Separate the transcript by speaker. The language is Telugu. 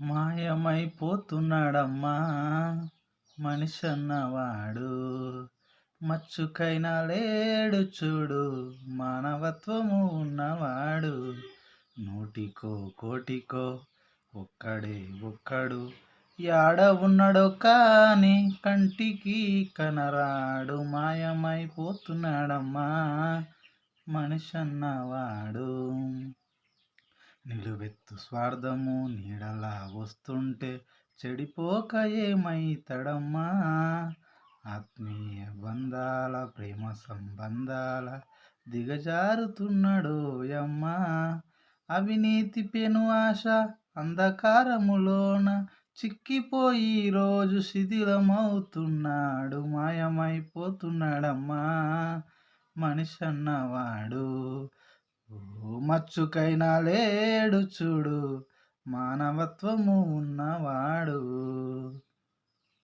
Speaker 1: మాయమైపోతున్నాడమ్మా మనిషన్నవాడు. మచ్చుకైనా లేడు చూడు మానవత్వము ఉన్నవాడు. నూటికో కోటికో ఒక్కడే ఒక్కడు యాడ ఉన్నాడో కానీ కంటికి కనరాడు. మాయమైపోతున్నాడమ్మా మనిషన్నవాడు. నిలువెత్తు స్వార్థము నీడలా వస్తుంటే చెడిపోక ఏమైతడమ్మా. ఆత్మీయ బంధాల ప్రేమ సంబంధాల దిగజారుతున్నాడోయమ్మా. అవినీతి పెను ఆశ అంధకారములోన చిక్కిపోయి రోజు శిథిలమవుతున్నాడు. మాయమైపోతున్నాడమ్మా మనిషన్నవాడు. ఓ మచ్చుకైనా లేడు చూడు మానవత్వము ఉన్నవాడు.